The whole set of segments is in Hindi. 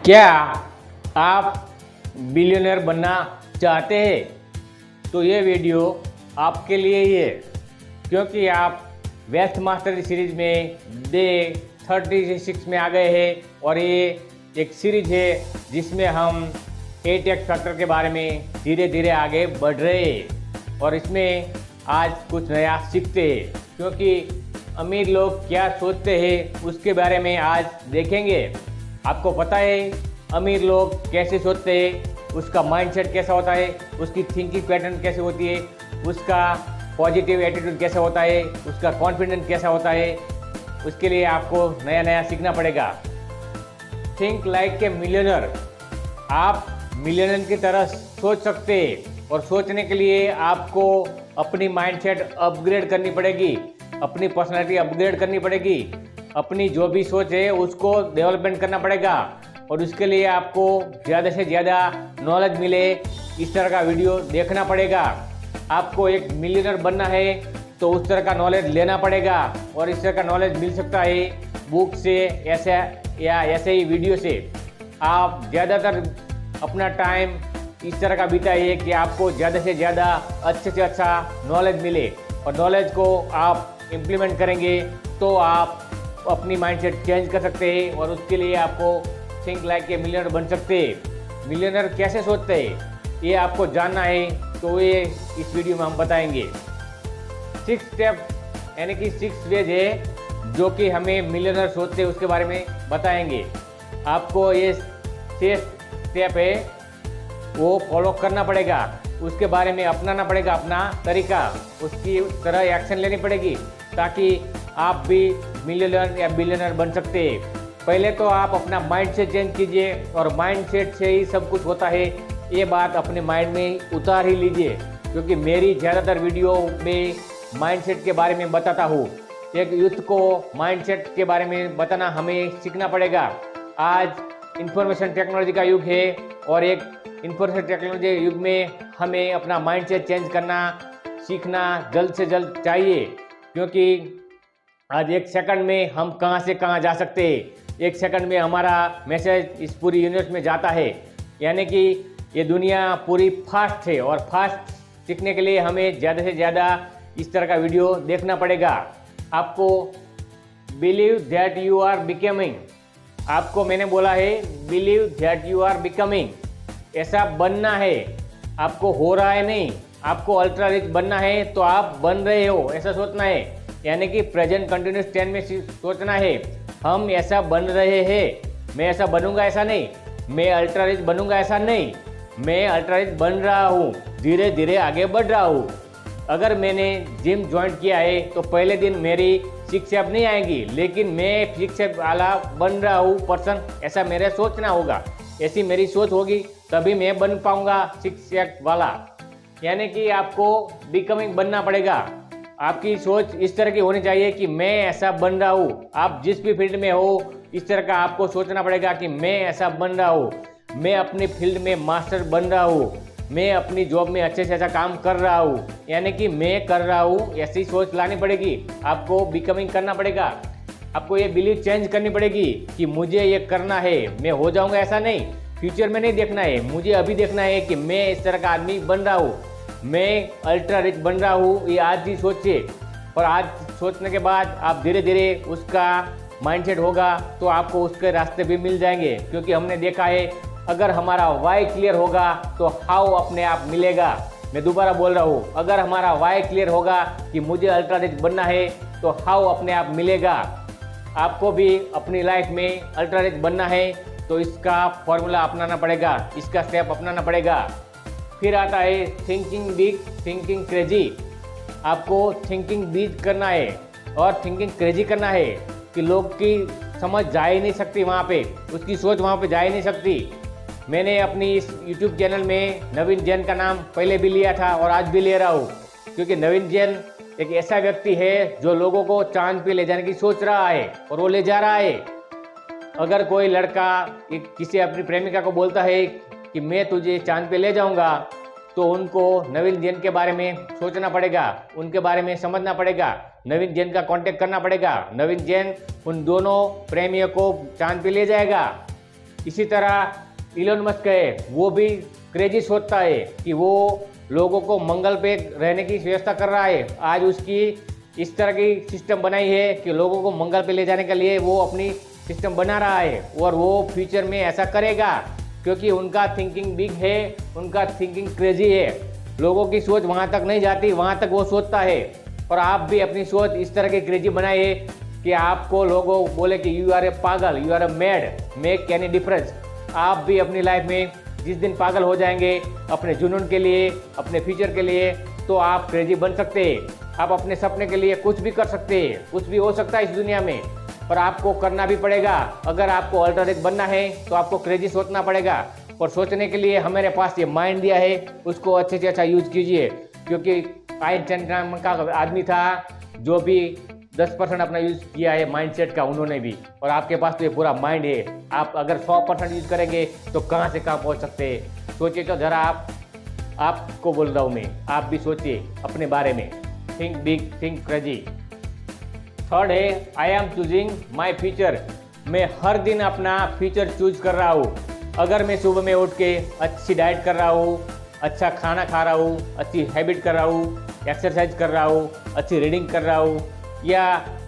क्या आप बिलियनर बनना चाहते हैं? तो ये वीडियो आपके लिए ही है, क्योंकि आप वेल्थ मास्टरी सीरीज में डे 36 में आ गए हैं और ये एक सीरीज है जिसमें हम 8x फैक्टर के बारे में धीरे धीरे आगे बढ़ रहे हैं और इसमें आज कुछ नया सीखते हैं, क्योंकि अमीर लोग क्या सोचते हैं उसके बारे में आज देखेंगे। आपको पता है अमीर लोग कैसे सोचते हैं, उसका माइंडसेट कैसा होता है, उसकी थिंकिंग पैटर्न कैसे होती है, उसका पॉजिटिव एटीट्यूड कैसा होता है, उसका कॉन्फिडेंस कैसा होता है। उसके लिए आपको नया नया सीखना पड़ेगा। Think like a millionaire. आप मिलियनर की तरह सोच सकते हैं और सोचने के लिए आपको अपनी माइंडसेट अपग्रेड करनी पड़ेगी, अपनी पर्सनालिटी अपग्रेड करनी पड़ेगी, अपनी जो भी सोच है उसको डेवलपमेंट करना पड़ेगा और उसके लिए आपको ज़्यादा से ज़्यादा नॉलेज मिले इस तरह का वीडियो देखना पड़ेगा। आपको एक मिलियनर बनना है तो उस तरह का नॉलेज लेना पड़ेगा और इस तरह का नॉलेज मिल सकता है बुक से ऐसे ही वीडियो से। आप ज़्यादातर अपना टाइम इस तरह का बिताइए कि आपको ज़्यादा से ज़्यादा अच्छे से अच्छा नॉलेज मिले और नॉलेज को आप इम्प्लीमेंट करेंगे तो आप अपनी माइंडसेट चेंज कर सकते हैं और उसके लिए आपको थिंक लाइक ए मिलियनर बन सकते हैं। मिलियनर कैसे सोचते हैं ये आपको जानना है, तो ये इस वीडियो में हम बताएंगे। 6 स्टेप यानी कि 6 वेज है जो कि हमें मिलियनर सोचते हैं उसके बारे में बताएंगे। आपको ये 6 स्टेप है वो फॉलो करना पड़ेगा, उसके बारे में अपनाना पड़ेगा, अपना तरीका उसकी तरह एक्शन लेनी पड़ेगी ताकि आप भी मिलियनर या बिलियनर बन सकते हैं। पहले तो आप अपना माइंडसेट चेंज कीजिए और माइंडसेट से ही सब कुछ होता है, ये बात अपने माइंड में उतार ही लीजिए, क्योंकि मेरी ज़्यादातर वीडियो में माइंडसेट के बारे में बताता हूँ। एक यूथ को माइंडसेट के बारे में बताना हमें सीखना पड़ेगा। आज इंफॉर्मेशन टेक्नोलॉजी का युग है और एक इंफॉर्मेशन टेक्नोलॉजी युग में हमें अपना माइंडसेट चेंज करना सीखना जल्द से जल्द चाहिए, क्योंकि आज एक सेकंड में हम कहां से कहां जा सकते हैं। एक सेकंड में हमारा मैसेज इस पूरी यूनिवर्स में जाता है, यानी कि ये दुनिया पूरी फास्ट है और फास्ट सीखने के लिए हमें ज़्यादा से ज़्यादा इस तरह का वीडियो देखना पड़ेगा। आपको believe that you are becoming, आपको मैंने बोला है believe that you are becoming, ऐसा बनना है। आपको हो रहा है नहीं, आपको अल्ट्रा रिच बनना है तो आप बन रहे हो, ऐसा सोचना है, यानी कि प्रेजेंट कंटिन्यूस टेंस में सोचना है। हम ऐसा बन रहे हैं, मैं ऐसा बनूंगा ऐसा नहीं, मैं अल्ट्रा रिच बनूंगा ऐसा नहीं, मैं अल्ट्रा रिच बन रहा हूँ, धीरे धीरे आगे बढ़ रहा हूँ। अगर मैंने जिम ज्वाइन किया है तो पहले दिन मेरी 6 एप नहीं आएंगी, लेकिन मैं 6 एप वाला बन रहा हूँ पर्सन, ऐसा मेरे सोचना होगा, ऐसी मेरी सोच होगी तभी मैं बन पाऊंगा 6 एप वाला। यानी कि आपको बिकमिंग बनना पड़ेगा। आपकी सोच इस तरह की होनी चाहिए कि मैं ऐसा बन रहा हूँ। आप जिस भी फील्ड में हो इस तरह का आपको सोचना पड़ेगा कि मैं ऐसा बन रहा हूँ, मैं अपनी फील्ड में मास्टर बन रहा हूँ, मैं अपनी जॉब में अच्छे से अच्छा काम कर रहा हूँ, यानी कि मैं कर रहा हूँ, ऐसी सोच लानी पड़ेगी। आपको बिकमिंग करना पड़ेगा, आपको ये बिलीव चेंज करनी पड़ेगी कि मुझे ये करना है, मैं हो जाऊँगा ऐसा नहीं, फ्यूचर में नहीं देखना है, मुझे अभी देखना है कि मैं इस तरह का आदमी बन रहा हूँ, मैं अल्ट्रा रिच बन रहा हूँ। ये आज ही सोचिए और आज सोचने के बाद आप धीरे धीरे उसका माइंडसेट होगा तो आपको उसके रास्ते भी मिल जाएंगे, क्योंकि हमने देखा है अगर हमारा वाई क्लियर होगा तो हाउ अपने आप मिलेगा। मैं दोबारा बोल रहा हूँ, अगर हमारा वाई क्लियर होगा कि मुझे अल्ट्रा रिच बनना है तो हाउ अपने आप मिलेगा। आपको भी अपनी लाइफ में अल्ट्रा रिच बनना है तो इसका फॉर्मूला अपनाना पड़ेगा, इसका स्टेप अपनाना पड़ेगा। फिर आता है थिंकिंग बिग, थिंकिंग क्रेजी। आपको थिंकिंग बिग करना है और थिंकिंग क्रेजी करना है कि लोग की समझ जा ही नहीं सकती वहाँ पे, उसकी सोच वहाँ पे जा ही नहीं सकती। मैंने अपनी इस YouTube चैनल में नवीन जैन का नाम पहले भी लिया था और आज भी ले रहा हूँ, क्योंकि नवीन जैन एक ऐसा व्यक्ति है जो लोगों को चांद पे ले जाने की सोच रहा है और वो ले जा रहा है। अगर कोई लड़का किसी अपनी प्रेमिका को बोलता है कि मैं तुझे चांद पे ले जाऊंगा, तो उनको नवीन जैन के बारे में सोचना पड़ेगा, उनके बारे में समझना पड़ेगा, नवीन जैन का कांटेक्ट करना पड़ेगा। नवीन जैन उन दोनों प्रेमियों को चांद पे ले जाएगा। इसी तरह इलोन मस्क है, वो भी क्रेजी सोचता है कि वो लोगों को मंगल पे रहने की व्यवस्था कर रहा है। आज उसकी इस तरह की सिस्टम बनाई है कि लोगों को मंगल पे ले जाने के लिए वो अपनी सिस्टम बना रहा है, और वो फ्यूचर में ऐसा करेगा क्योंकि उनका थिंकिंग बिग है, उनका थिंकिंग क्रेजी है। लोगों की सोच वहाँ तक नहीं जाती, वहाँ तक वो सोचता है। और आप भी अपनी सोच इस तरह की क्रेजी बनाइए कि आपको लोगों बोले कि यू आर ए पागल, you are a mad, make any difference. आप भी अपनी लाइफ में जिस दिन पागल हो जाएंगे अपने जुनून के लिए, अपने फ्यूचर के लिए, तो आप क्रेजी बन सकते हैं। आप अपने सपने के लिए कुछ भी कर सकते हैं, कुछ भी हो सकता है इस दुनिया में, पर आपको करना भी पड़ेगा। अगर आपको अल्टरनेट बनना है तो आपको क्रेजी सोचना पड़ेगा, और सोचने के लिए हमारे पास ये माइंड दिया है, उसको अच्छे से अच्छा यूज कीजिए। क्योंकि आइंस्टाइन नाम का आदमी था जो भी 10% अपना यूज किया है माइंडसेट का, उन्होंने भी। और आपके पास तो ये पूरा माइंड है, आप अगर 100% यूज करेंगे तो कहाँ से कहाँ पहुँच सकते हैं। सोचिए तो ज़रा, आपको बोल रहा हूँ मैं, आप भी सोचिए अपने बारे में। Think big, think crazy. Third है, I am choosing my future. मैं हर दिन अपना फ्यूचर चूज कर रहा हूँ। अगर मैं सुबह में उठ के अच्छी डाइट कर रहा हूँ, अच्छा खाना खा रहा हूँ, अच्छी हैबिट कर रहा हूँ, एक्सरसाइज कर रहा हूँ, अच्छी रीडिंग कर रहा हूँ, या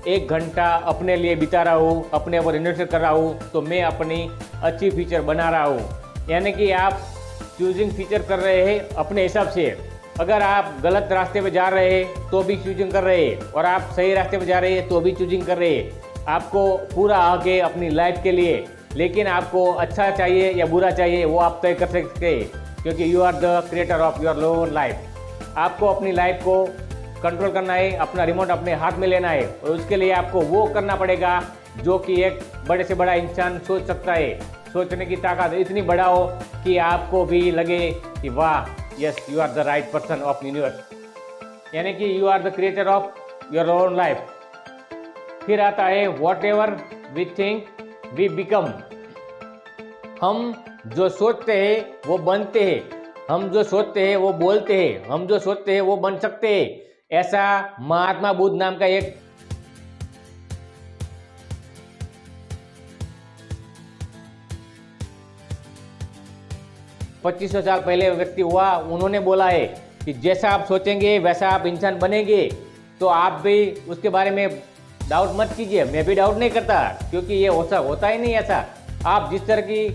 1 घंटा अपने लिए बिता रहा हूँ, अपने ऊपर इन्वेस्ट कर रहा हूँ, तो मैं अपनी अच्छी फ्यूचर बना रहा हूँ। यानी कि आप चूजिंग फ्यूचर कर रहे हैं अपने हिसाब से। अगर आप गलत रास्ते पे जा रहे हैं तो भी चूजिंग कर रहे हैं, और आप सही रास्ते पे जा रहे हैं तो भी चूजिंग कर रहे हैं। आपको पूरा आगे अपनी लाइफ के लिए, लेकिन आपको अच्छा चाहिए या बुरा चाहिए वो आप तय कर सकते हैं, क्योंकि you are the creator of your own life. आपको अपनी लाइफ को कंट्रोल करना है, अपना रिमोट अपने हाथ में लेना है, और उसके लिए आपको वो करना पड़ेगा जो कि एक बड़े से बड़ा इंसान सोच सकता है। सोचने की ताकत इतनी बड़ा हो कि आपको भी लगे कि वाह, yes, you are the right person of universe, यानी कि you are the creator of your own life. फिर आता है whatever we think we become. हम जो सोचते हैं वो बनते हैं, हम जो सोचते हैं वो बोलते हैं, हम जो सोचते हैं वो बन सकते हैं। ऐसा महात्मा बुद्ध नाम का एक पच्चीस सौ साल पहले व्यक्ति हुआ, उन्होंने बोला है कि जैसा आप सोचेंगे वैसा आप इंसान बनेंगे। तो आप भी उसके बारे में डाउट मत कीजिए, मैं भी डाउट नहीं करता, क्योंकि ये होता ही नहीं ऐसा। आप जिस तरह की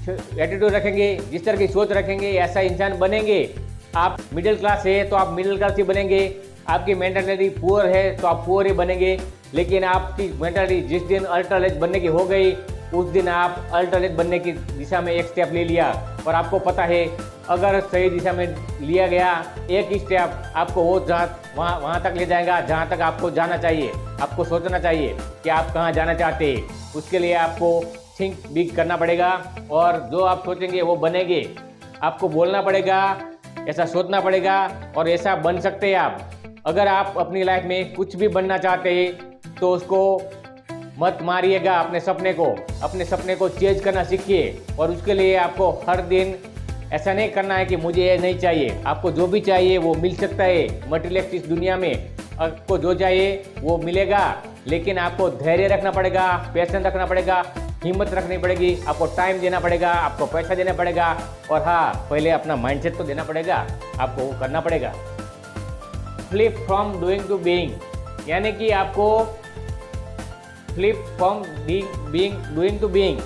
एटीट्यूड रखेंगे, जिस तरह की सोच रखेंगे, ऐसा इंसान बनेंगे। आप मिडिल क्लास है तो आप मिडिल क्लास ही बनेंगे, आपकी मेंटालिटी पुअर है तो आप पुअर ही बनेंगे। लेकिन आपकी मेंटालिटी जिस दिन अल्टरनेट बनने की हो गई, उस दिन आप अल्टरनेट बनने की दिशा में एक स्टेप ले लिया। और आपको पता है, अगर सही दिशा में लिया गया एक ही स्टेप, आपको वो वहाँ तक ले जाएगा जहाँ तक आपको जाना चाहिए। आपको सोचना चाहिए कि आप कहाँ जाना चाहते हैं। उसके लिए आपको थिंक बिग करना पड़ेगा, और जो आप सोचेंगे वो बनेंगे। आपको बोलना पड़ेगा, ऐसा सोचना पड़ेगा, और ऐसा बन सकते हैं आप। अगर आप अपनी लाइफ में कुछ भी बनना चाहते हैं तो उसको मत मारिएगा, अपने सपने को चेंज करना सीखिए। और उसके लिए आपको हर दिन ऐसा नहीं करना है कि मुझे ये नहीं चाहिए। आपको जो भी चाहिए वो मिल सकता है। मटेरियलिस्टिक इस दुनिया में आपको जो चाहिए वो मिलेगा, लेकिन आपको धैर्य रखना पड़ेगा, पैशन रखना पड़ेगा, हिम्मत रखनी पड़ेगी, आपको टाइम देना पड़ेगा, आपको पैसा देना पड़ेगा, और हाँ, पहले अपना माइंडसेट तो देना पड़ेगा, आपको वो करना पड़ेगा। Flip from doing to being, यानी कि आपको flip from doing to being,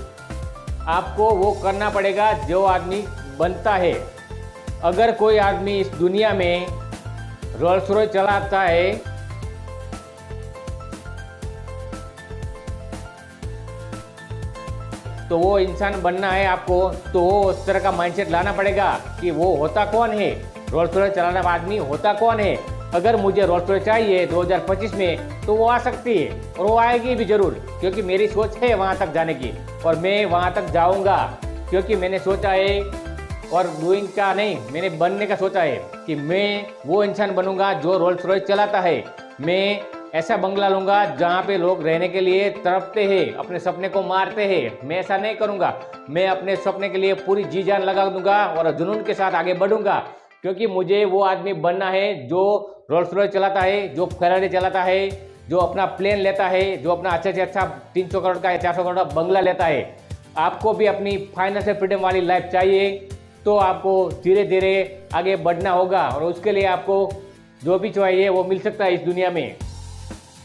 आपको वो करना पड़ेगा जो आदमी बनता है। अगर कोई आदमी इस दुनिया में रोल्स रॉयस चलाता है तो वो इंसान बनना है आपको, तो वो उस तरह का माइंडसेट लाना पड़ेगा कि वो होता कौन है, रोल्स रॉयस चलाने वाला आदमी होता कौन है। अगर मुझे रोल्स रॉयस चाहिए 2025 में तो वो आ सकती है, और वो आएगी भी जरूर, क्योंकि मेरी सोच है वहाँ तक जाने की, और मैं वहाँ तक जाऊँगा, क्योंकि मैंने सोचा है। और डूइंग का नहीं, मैंने बनने का सोचा है कि मैं वो इंसान बनूंगा जो रोल्स रॉयस चलाता है। मैं ऐसा बंगला लूंगा जहाँ पे लोग रहने के लिए तड़पते हैं, अपने सपने को मारते हैं। मैं ऐसा नहीं करूँगा, मैं अपने सपने के लिए पूरी जी जान लगा दूंगा और जुनून के साथ आगे बढ़ूंगा, क्योंकि मुझे वो आदमी बनना है जो रोल्स रॉयस चलाता है, जो फेरारी चलाता है, जो अपना प्लेन लेता है, जो अपना अच्छे से अच्छा 300 करोड़ का या 400 करोड़ का बंगला लेता है। आपको भी अपनी फाइनेंशियल फ्रीडम वाली लाइफ चाहिए तो आपको धीरे धीरे आगे बढ़ना होगा और उसके लिए आपको जो भी चाहिए वो मिल सकता है इस दुनिया में।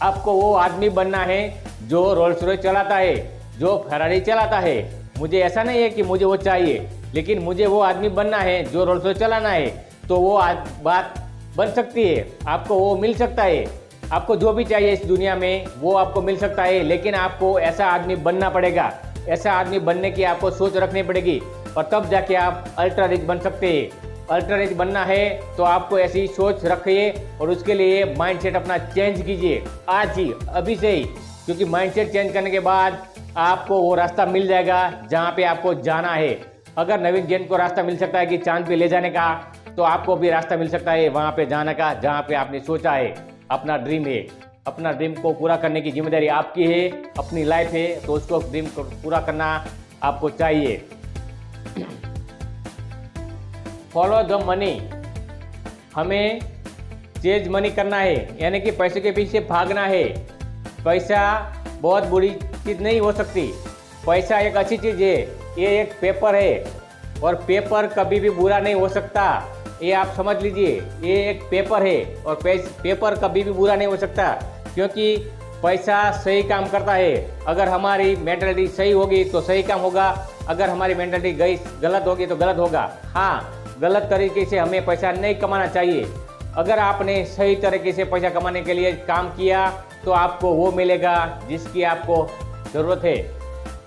आपको वो आदमी बनना है जो रोल्स रॉयस चलाता है, जो फरारी चलाता है। मुझे ऐसा नहीं है कि मुझे वो चाहिए, लेकिन मुझे वो आदमी बनना है जो रोल्स रॉयस चलाना है, तो वो बात बन सकती है, आपको वो मिल सकता है। आपको जो भी चाहिए इस दुनिया में वो आपको मिल सकता है, लेकिन आपको ऐसा आदमी बनना पड़ेगा। ऐसा आदमी बनने की आपको सोच रखनी पड़ेगी और तब जाके आप अल्ट्रा रिच बन सकते हैं। अल्ट्रा रिच बनना है तो आपको ऐसी सोच रखिए और उसके लिए माइंडसेट अपना चेंज कीजिए आज ही, अभी से ही, क्योंकि माइंडसेट चेंज करने के बाद आपको वो रास्ता मिल जाएगा जहाँ पे आपको जाना है। अगर नवीन जैन को रास्ता मिल सकता है कि चांद पे ले जाने का, तो आपको भी रास्ता मिल सकता है वहाँ पे जाने का जहाँ पे आपने सोचा है, अपना ड्रीम है। अपना ड्रीम को पूरा करने की जिम्मेदारी आपकी है, अपनी लाइफ है, तो उसको ड्रीम को पूरा करना आपको चाहिए। फॉलो द मनी, हमें चेज मनी करना है, यानी कि पैसे के पीछे भागना है। पैसा बहुत बुरी चीज़ नहीं हो सकती, पैसा एक अच्छी चीज़ है। ये एक पेपर है और पेपर कभी भी बुरा नहीं हो सकता, ये आप समझ लीजिए। ये एक पेपर है और पेपर कभी भी बुरा नहीं हो सकता, क्योंकि पैसा सही काम करता है। अगर हमारी मेंटालिटी सही होगी तो सही काम होगा, अगर हमारी मेंटालिटी गलत होगी तो गलत होगा। हाँ, गलत तरीके से हमें पैसा नहीं कमाना चाहिए। अगर आपने सही तरीके से पैसा कमाने के लिए काम किया तो आपको वो मिलेगा जिसकी आपको ज़रूरत है।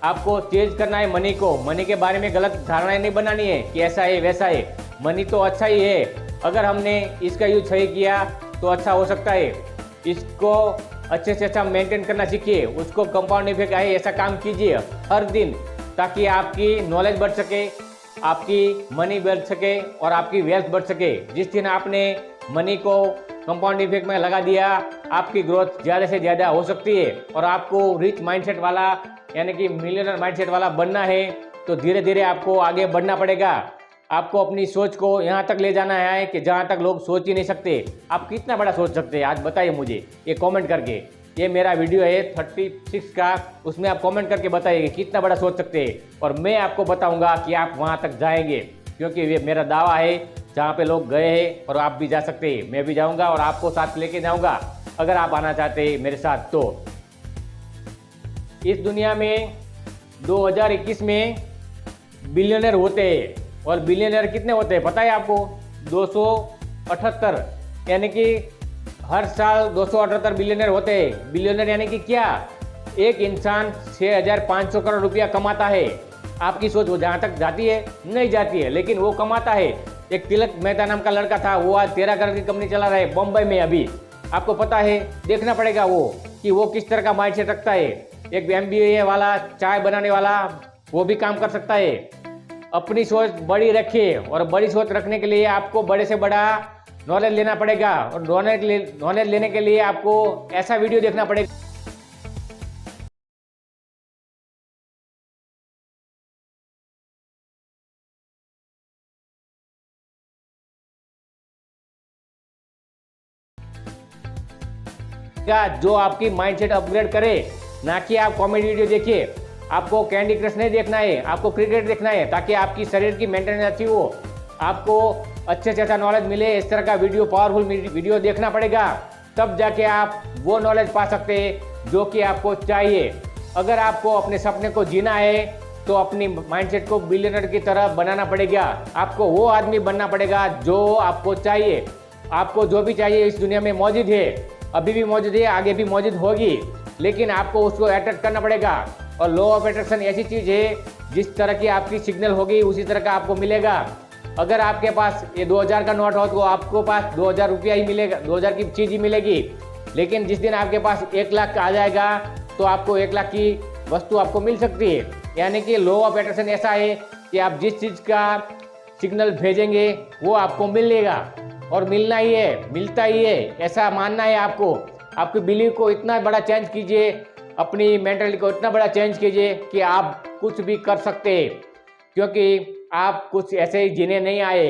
आपको चेंज करना है मनी को। मनी के बारे में गलत धारणाएं नहीं बनानी है कि ऐसा है वैसा है। मनी तो अच्छा ही है, अगर हमने इसका यूज सही किया तो अच्छा हो सकता है। इसको अच्छे से अच्छा मेंटेन करना सीखिए, उसको कंपाउंड इफेक्ट आए ऐसा काम कीजिए हर दिन, ताकि आपकी नॉलेज बढ़ सके, आपकी मनी बढ़ सके और आपकी वेल्थ बढ़ सके। जिस दिन आपने मनी को कंपाउंड इफेक्ट में लगा दिया, आपकी ग्रोथ ज़्यादा से ज़्यादा हो सकती है। और आपको रिच माइंडसेट वाला, यानी कि मिलियनर माइंडसेट वाला बनना है तो धीरे धीरे आपको आगे बढ़ना पड़ेगा। आपको अपनी सोच को यहाँ तक ले जाना है कि जहाँ तक लोग सोच ही नहीं सकते। आप कितना बड़ा सोच सकते हैं आज बताइए मुझे, ये कमेंट करके। ये मेरा वीडियो है 36 का, उसमें आप कमेंट करके बताइए कि कितना बड़ा सोच सकते हैं, और मैं आपको बताऊंगा कि आप वहाँ तक जाएंगे, क्योंकि ये मेरा दावा है। जहाँ पे लोग गए हैं और आप भी जा सकते हैं, मैं भी जाऊँगा और आपको साथ लेके जाऊँगा अगर आप आना चाहते हैं मेरे साथ। तो इस दुनिया में 2021 में बिलियनर होते हैं, और बिलियनर कितने होते हैं पता है आपको? 278, यानी कि हर साल 278 बिलियनर होते हैं। बिलियनर यानी कि क्या? एक इंसान 6,500 करोड़ रुपया कमाता है। आपकी सोच वो जहाँ तक जाती है? नहीं जाती है, लेकिन वो कमाता है। एक तिलक मेहता नाम का लड़का था, वो आज 13 करोड़ की कंपनी चला रहा है बम्बई में। अभी आपको पता है, देखना पड़ेगा वो कि वो किस तरह का माइंडसेट रखता है। एक MBA वाला, चाय बनाने वाला, वो भी काम कर सकता है। अपनी सोच बड़ी रखिए, और बड़ी सोच रखने के लिए आपको बड़े से बड़ा नॉलेज लेना पड़ेगा, और नॉलेज लेने के लिए आपको ऐसा वीडियो देखना पड़ेगा। जो आपकी माइंडसेट अपग्रेड करे, ना कि आप कॉमेडी वीडियो देखिए। आपको कैंडी क्रश नहीं देखना है, आपको क्रिकेट देखना है, ताकि आपकी शरीर की मेंटेनेंस अच्छी हो, आपको अच्छे से अच्छा नॉलेज मिले। इस तरह का वीडियो, पावरफुल वीडियो देखना पड़ेगा, तब जाके आप वो नॉलेज पा सकते हैं जो कि आपको चाहिए। अगर आपको अपने सपने को जीना है तो अपनी माइंडसेट को बिलियनर की तरह बनाना पड़ेगा। आपको वो आदमी बनना पड़ेगा जो आपको चाहिए। आपको जो भी चाहिए इस दुनिया में मौजूद है, अभी भी मौजूद है, आगे भी मौजूद होगी, लेकिन आपको उसको अट्रैक्ट करना पड़ेगा। और लॉ ऑफ अट्रैक्शन ऐसी चीज़ है, जिस तरह की आपकी सिग्नल होगी उसी तरह का आपको मिलेगा। अगर आपके पास ये 2000 का नोट हो तो आपको पास 2000 रुपया ही मिलेगा, 2000 की चीज़ ही मिलेगी। लेकिन जिस दिन आपके पास 1 लाख आ जाएगा तो आपको 1 लाख की वस्तु आपको मिल सकती है। यानी कि लॉ ऑफ अट्रैक्शन ऐसा है कि आप जिस चीज़ का सिग्नल भेजेंगे वो आपको मिलेगा, और मिलना ही है, मिलता ही है, ऐसा मानना है आपको। आपकी बिलीव को इतना बड़ा चेंज कीजिए, अपनी मेंटालिटी को इतना बड़ा चेंज कीजिए कि आप कुछ भी कर सकते हैं, क्योंकि आप कुछ ऐसे ही जीने नहीं आए।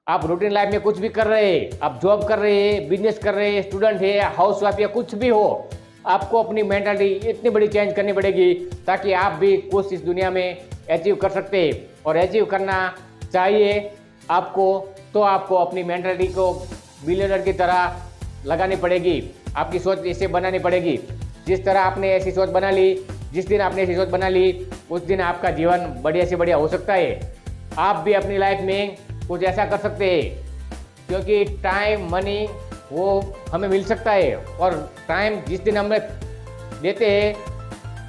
आप रूटीन लाइफ में कुछ भी कर रहे हैं, आप जॉब कर रहे हैं, बिजनेस कर रहे हैं, स्टूडेंट है, हाउस वाइफ या कुछ भी हो, आपको अपनी मेंटालिटी इतनी बड़ी चेंज करनी पड़ेगी ताकि आप भी कुछ इस दुनिया में अचीव कर सकते, और अचीव करना चाहिए आपको तो आपको अपनी मेंटालिटी को बिलियनर की तरह लगानी पड़ेगी। आपकी सोच इसे बनानी पड़ेगी। जिस तरह आपने ऐसी सोच बना ली, जिस दिन आपने ऐसी सोच बना ली, उस दिन आपका जीवन बढ़िया से बढ़िया हो सकता है। आप भी अपनी लाइफ में कुछ ऐसा कर सकते हैं, क्योंकि टाइम मनी वो हमें मिल सकता है, और टाइम जिस दिन हमें देते हैं,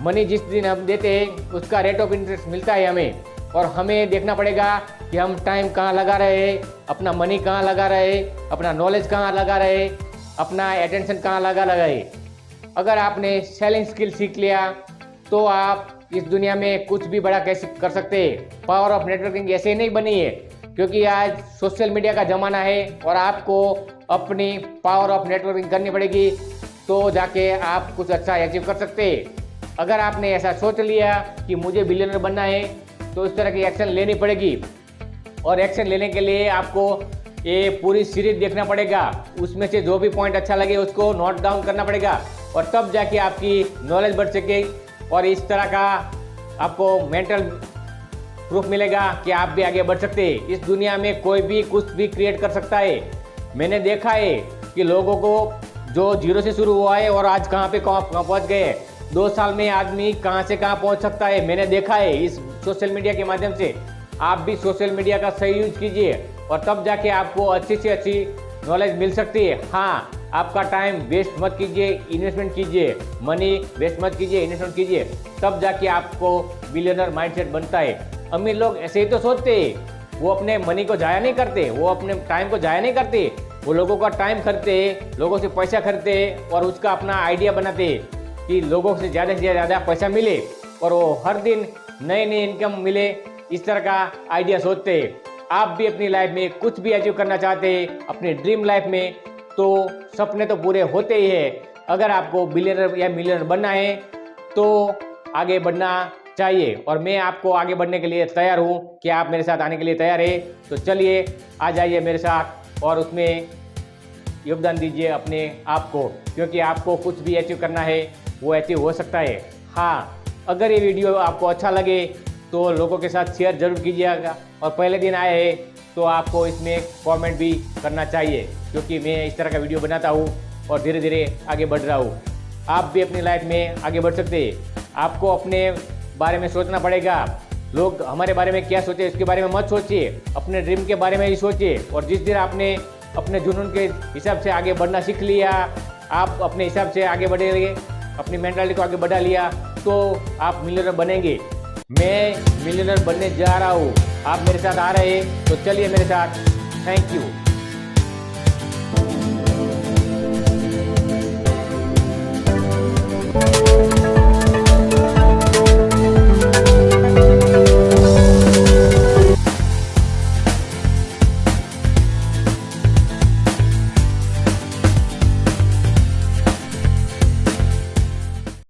मनी जिस दिन हम देते हैं, उसका रेट ऑफ इंटरेस्ट मिलता है हमें। और हमें देखना पड़ेगा कि हम टाइम कहाँ लगा रहे हैं, अपना मनी कहाँ लगा रहे हैं, अपना नॉलेज कहाँ लगा रहे हैं, अपना अटेंशन कहाँ लगा है। अगर आपने सेलिंग स्किल सीख लिया तो आप इस दुनिया में कुछ भी बड़ा कैसे कर सकते हैं। पावर ऑफ नेटवर्किंग ऐसे नहीं बनी है, क्योंकि आज सोशल मीडिया का ज़माना है और आपको अपनी पावर ऑफ नेटवर्किंग करनी पड़ेगी, तो जाके आप कुछ अच्छा अचीव कर सकते हैं। अगर आपने ऐसा सोच लिया कि मुझे बिलियनर बनना है, तो इस तरह की एक्शन लेनी पड़ेगी, और एक्शन लेने के लिए आपको ये पूरी सीरीज देखना पड़ेगा। उसमें से जो भी पॉइंट अच्छा लगे उसको नोट डाउन करना पड़ेगा, और तब जाके आपकी नॉलेज बढ़ सके, और इस तरह का आपको मेंटल प्रूफ मिलेगा कि आप भी आगे बढ़ सकते हैं। इस दुनिया में कोई भी कुछ भी क्रिएट कर सकता है। मैंने देखा है कि लोगों को जो जीरो से शुरू हुआ है और आज कहाँ पे पहुँच गए। 2 साल में आदमी कहाँ से कहाँ पहुँच सकता है, मैंने देखा है इस सोशल मीडिया के माध्यम से। आप भी सोशल मीडिया का सही यूज कीजिए, और तब जाके आपको अच्छी से अच्छी नॉलेज मिल सकती है। हाँ, आपका टाइम वेस्ट मत कीजिए, इन्वेस्टमेंट कीजिए, मनी वेस्ट मत कीजिए, इन्वेस्टमेंट कीजिए, तब जाके आपको बिलियनर माइंडसेट बनता है। अमीर लोग ऐसे ही तो सोचते हैं, वो अपने मनी को जाया नहीं करते, वो अपने टाइम को जाया नहीं करते, वो लोगों का टाइम खरीदते, लोगों से पैसा खरीदते और उसका अपना आइडिया बनाते कि लोगों से ज़्यादा पैसा मिले और वो हर दिन नई नई इनकम मिले। इस तरह का आइडिया सोचते हैं। आप भी अपनी लाइफ में कुछ भी अचीव करना चाहते हैं, अपनी ड्रीम लाइफ में, तो सपने तो पूरे होते ही है। अगर आपको बिलियनर या मिलियनर बनना है तो आगे बढ़ना चाहिए, और मैं आपको आगे बढ़ने के लिए तैयार हूँ। क्या आप मेरे साथ आने के लिए तैयार है? तो चलिए आ जाइए मेरे साथ और उसमें योगदान दीजिए अपने आप को, क्योंकि आपको कुछ भी अचीव करना है वो अचीव हो सकता है। हाँ, अगर ये वीडियो आपको अच्छा लगे तो लोगों के साथ शेयर जरूर कीजिएगा, और पहले दिन आए हैं तो आपको इसमें कमेंट भी करना चाहिए, क्योंकि मैं इस तरह का वीडियो बनाता हूँ और धीरे धीरे आगे बढ़ रहा हूँ। आप भी अपनी लाइफ में आगे बढ़ सकते हैं। आपको अपने बारे में सोचना पड़ेगा। लोग हमारे बारे में क्या सोचे इसके बारे में मत सोचिए, अपने ड्रीम के बारे में ही सोचिए। और जिस दिन आपने अपने जुनून के हिसाब से आगे बढ़ना सीख लिया, आप अपने हिसाब से आगे बढ़ेंगे, अपनी मेंटालिटी को आगे बढ़ा लिया, तो आप मिलियनर बनेंगे। मैं मिलियनर बनने जा रहा हूँ। आप मेरे साथ आ रहे हैं तो चलिए मेरे साथ। Thank you.